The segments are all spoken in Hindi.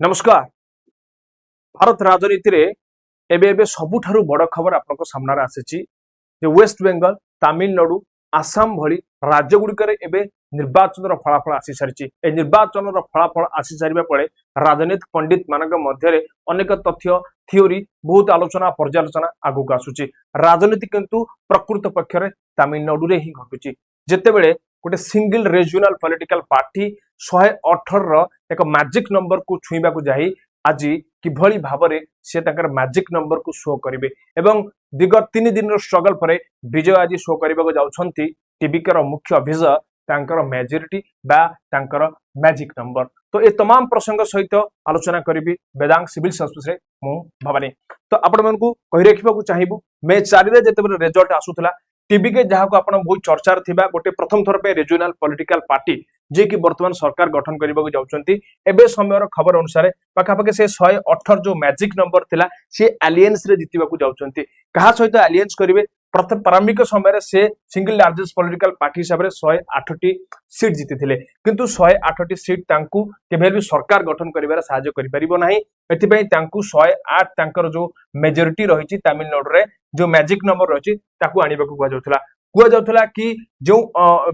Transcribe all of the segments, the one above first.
नमस्कार। भारत राजनीति रे एबे एबे सबुठारु बड़ खबर आपनको सामने आसीची जे वेस्ट बेंगल तमिलनाडु आसाम भली राज्य गुड़िकर एबे निर्वाचन फलाफल आसी सारी। ए निर्वाचन फलाफल आसी सारिबा परे राजनीति पंडित मानक मध्य अनेक तथ्य थियोरी बहुत आलोचना पर्यालोचना आगु आसुची। राजनीति किंतु प्रकृत पक्षरे तमिलनाडु रे ही घटुची जेतेबेले गोटे सिंगल रिजनल पॉलिटिकल पार्टी 118 एक मैजिक नंबर को छुईबा को जाई आज किभली भाबरे से तकर मैजिक नंबर को शो करिवे एवं विगत 3 दिन स्ट्रगल परे विजय आज शो करबा को जाउछंती टीबीकर मुख्य अभिजय तांकर मेजॉरिटी बा तांकर मैजिक नंबर। तो ये तमाम प्रसंग सहित आलोचना करी वेदांग सिविल सर्विस रे मु भवानी। तो आपण मन को कहि रखिबा को चाहिबु मे 4 रे जेतेबे रिजल्ट आसुतला टीबी के जहाँ को आपण बहुत चर्चार थिबा गोटे प्रथम थर पे रिजनल पॉलिटिकल पार्टी जे कि वर्तमान सरकार गठन करबा को जाउछंती एबे समयर खबर अनुसार पाखापाखि से 118 जो मैजिक नंबर थिला से अलायंस रे जितिबा को जाउछंती। कहा सहित अलायंस करिवे प्रथम प्रारंभिक समय से सिंगल लार्जेस्ट पॉलिटिकल पार्टी हिसाब रे 108 टी सीट जीति थिले किंतु 108 टी सीट तांकू केबे भी सरकार गठन करिवार सहायता करि परिबो नाही। एथि पई तांकू 108 तांकर जो मेजॉरिटी रहिछि तमिलनाडु रे जो मैजिक नंबर रहिछि ताकू आनिबा को कुआ जाउथला कि जो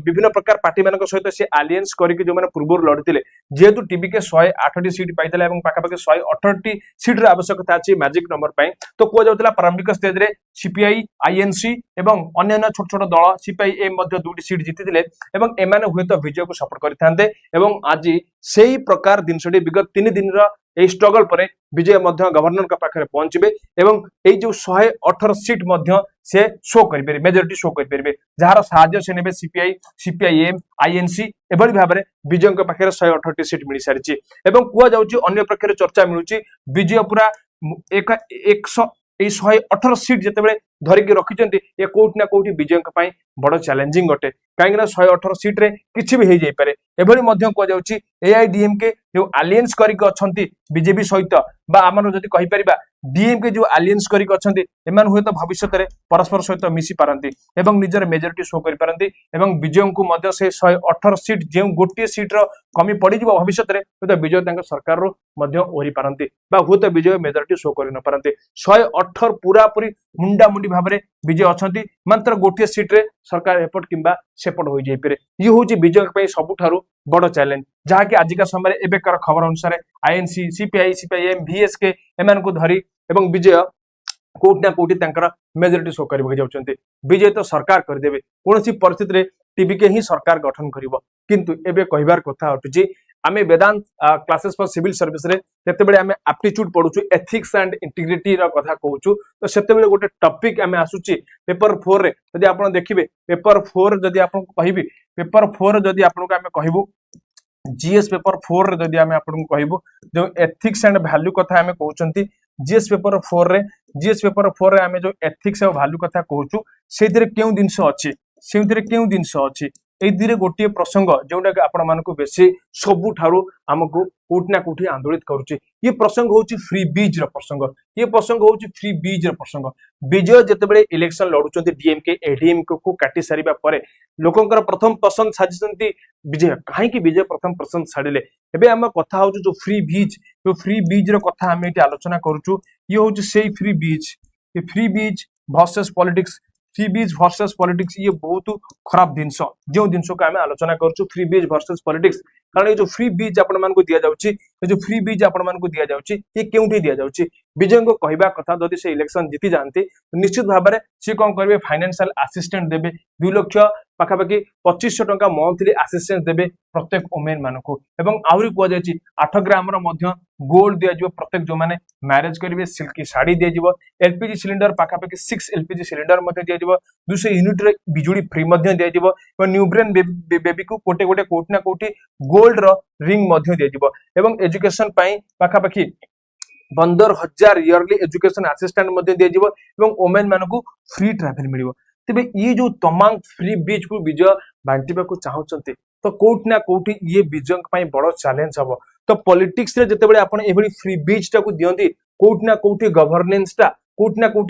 विभिन्न प्रकार पार्टी मानक सहित से अलायंस करके जो माने पूर्व लड़िथिले जेहेतु टीबी के 108 टी सीट पाइतला एवं पाखापाखि 118 टी सीट रे आवश्यकता अछि मैजिक नंबर पई। तो कुआ जाउथला प्रारंभिक स्टेज रे सीपीआई आईएनसी एवं अन्य छोट छोट दल सीपीआईएम मध्ये दुटी सीट जीतिथिले एवं एमाने हुए तो विजय को सपोर्ट करिथांते एवं आज सेही प्रकार दिनसडी विगत 3 दिन रा ए स्ट्रगल परे विजय मध्य गवर्नर का पाखरे पहुंचबे एवं ए जो 118 सीट मध्य से शो करि परिबे मेजॉरिटी शो करि परिबे जहार सहायता से नेबे सीपीआई सीपीआईएम आईएनसी एभली भाबरे विजय का पाखरे 118 सीट मिली सारिछि एवं कुआ जाउछि अन्य प्रकार चर्चा मिलुछि विजय पूरा 118 सीट जेतेबेले धरिकी रखिचंती ए कोठी ना कोठी विजय का पई बड़ चैलेंजिंग अटे काहेकि ना 118 सीट रे किछि भी हे जाई पारे। एभली मध्य को जाउछि एआईडीएमके जो अलायंस करिक अछंती बीजेपी सहित बा हमर जदि कहि परिबा डीएमके जो अलायंस करिक अछंती एमान हुए तो भविष्य रे परस्पर सहित मिसी पारंती एवं निजर मेजॉरिटी शो करि पारंती एवं विजय को मध्य से 118 सीट जे गोटे सीट रो कमी पड़ी जिवो भविष्य रे तो विजय तांकर सरकार रो मध्य ओरी पारंती बा हुए तो विजय मेजॉरिटी शो करि न पारंती। 118 पूरा पूरी मुंडा मुंडी भाबरे विजय अछंती मात्र गोटे सीट रे सरकार एपट किंबा सेपट होई जाई पारे। ये होची विजय पे सबुठारु बड़ चैलेंज जहा कि आजिका समय एबेकर खबर अनुसार आईएनसी सीपीआई सीपीआईएम वीएसके एमान को धरी एवं विजय कोठी ना कोठी तांकर मेजॉरिटी शो करबे जाउछंती विजय तो सरकार कर देबे कोनोसी परिस्थिति रे टीबी के ही सरकार गठन करिवो किंतु एबे कहिबार कथा हटुची आमे वेदांत क्लासेस फॉर सिविल सर्विस रे जेतेबेले आमे एप्टीट्यूड पढुछु एथिक्स एंड इंटीग्रिटी रा कथा कहूछु तो सेतेबेले गोटे टॉपिक आमे आसुची पेपर 4 रे यदि आपण देखिबे पेपर 4 यदि आपण कहिबी पेपर 4 यदि आपण को आमे कहिबु जीएस पेपर 4 रे यदि आमे आपण को कहिबु जो एथिक्स एंड वैल्यू कथा आमे कहउचंती जीएस पेपर 4 रे आमे जो एथिक्स और वैल्यू कथा कहउछु सेथिरे केउ दिनस अछि ए दिरे गोटे प्रसंग जोटा कि आपण मानको बेसी सबु ठारू हमको कोठी ना कोठी आंदोलित करूची ये प्रसंग होची फ्री बीज रो प्रसंग ये प्रसंग होची फ्री बीज रो प्रसंग विजय जेतेबेले इलेक्शन लडुचंती डीएमके एडीएमके को काटी सारिबा परे लोकंकर प्रथम पसंद साजिचंती विजय काहे कि विजय प्रथम पसंद छाडिले एबे हम कथा होचु जो फ्री बीज रो कथा हम एटी आलोचना करूचु ये होची सेही फ्री बीज वर्सेस पॉलिटिक्स फ्री बीज वर्सेस पॉलिटिक्स ये बहुत खराब जिनस जो जिनस को आम आलोचना करूँ फ्री बीज वर्सेस पॉलिटिक्स कारण ये जो फ्री बीज आपण मानक दि जाउची जो फ्री बीज आपण मानक दि जाउची ये केउठी दि जाउची विजय को कहबा कथा जदि से इलेक्शन जीति जानती निश्चित भाव में सी कौन करेंगे फाइनेंशियल असिस्टेंट देबे 2 लाख पाखापाखि 2500 टंका मंथली असिस्टेंस देबे प्रत्येक वुमेन मानक एवं आहुरी कह जाय 8 ग्राम गोल्ड दिया जिवो प्रत्येक जो माने मैरिज करेंगे सिल्की साड़ी दिया जिवो एलपीजी सिलिंडर पाखापाखि 6 एलपीजी सिलिंडर मध्ये दिया जिवो 200 यूनिट रे बिजुली फ्री मध्ये दिया जिवो न्यूब्रेन बेबी को कोटी ना कोटी गोल्ड रो रिंग मध्ये दिया जिवो एवं एजुकेशन पई पाखापाखि 15,000 इयरली एजुकेशन असिस्टेंट मध्ये दिया जिवो एवं वुमेन मानकू फ्री ट्रैवल मिलिवो। तबे ये जो तमाम फ्री बीज को विजय बांटिबा को चाहउचंती तो कोठी ना कोठी ये विजय पई बड़ चैलेंज हबो। तो पॉलिटिक्स रे जेतेबेले आपण एभली फ्री बीज टा को दियंती कोठी ना कोठी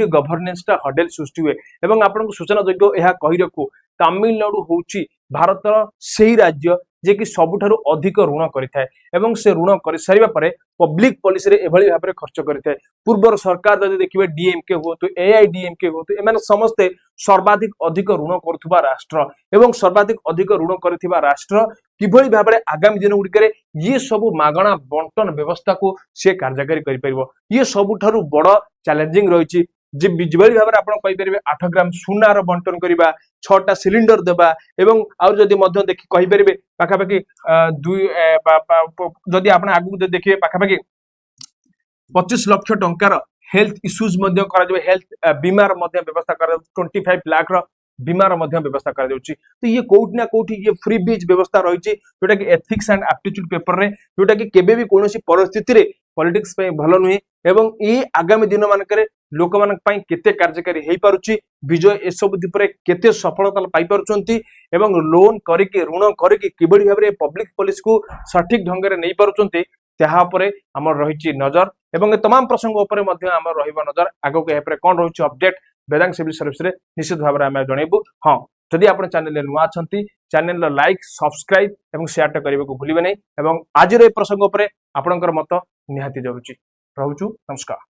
गवर्नेंस टा हडेल सृष्टि हुए एवं आपण को सूचना योग्य यह कहि रखू तमिलनाडु होची भारतर सेही राज्य जे कि सबुठारु अधिक ऋण करिथाय एवं से ऋण कर सारिबा परे पब्लिक पॉलिसी रे एभली भाबरे खर्च करिथाय। पूर्वर सरकार जदि देखिबे डीएमके हो तो एआईडीएमके हो तो एमाने समस्ते सर्वाधिक अधिक ऋण करुथबा राष्ट्र एवं सर्वाधिक अधिक ऋण करिथिबा राष्ट्र किभली भाबरे आगामी दिन गुडिकरे ये सब मागणा बंटन व्यवस्था को से कार्यकारी करि परिबो। ये सबुठारु बड़ चैलेंजिंग रहिछि जे बिजबली भाबरे आपण कहि परिबे 8 ग्राम सुनार बंटन करिबा 6टा सिलिंडर देबा एवं आउ जदि मध्य देखि कहि परिबे पाखापाखि जदि आपण आगु देखिबे पाखापाखि 25 लाख टंकार हेल्थ इश्यूज मध्य करा जबे हेल्थ बीमार मध्य व्यवस्था करा 25 लाख रो बीमार मध्य व्यवस्था करा जाउची। तो ये कोउट ना कोउठी ये फ्री बीज व्यवस्था रहिची जोटा कि एथिक्स एंड एप्टीट्यूड पेपर रे जोटा कि केबे भी कोनोसी परिस्थिति रे पॉलिटिक्स पे भलो नुहे एवं ई आगामी दिन मानकरे लोक मानक पई केते कार्यकारी हेई पारुची विजय ए सब दिपरे केते सफलता पाई पारुचंती एवं लोन करिके ऋण करिके किबडी भाबरे पब्लिक पॉलिसी को सठिक ढंग रे नै पारुचंती त्याहा परे हमर रहिची नजर एवं तमाम प्रसंग उपरे मध्य हमर रहिबा नजर आगो के हेपरे कोन रहिची अपडेट वेदांग सिविल सर्विस रे निश्चित भाबरे हम जणैबु। हां जदि आपण चैनल रे नुवा छंती चैनल रो लाइक सब्सक्राइब एवं शेयर टा करबा को भूलिबे नै एवं आज रे प्रसंग उपरे आपनकर मत निहाती जरूची रहउछु। नमस्कार।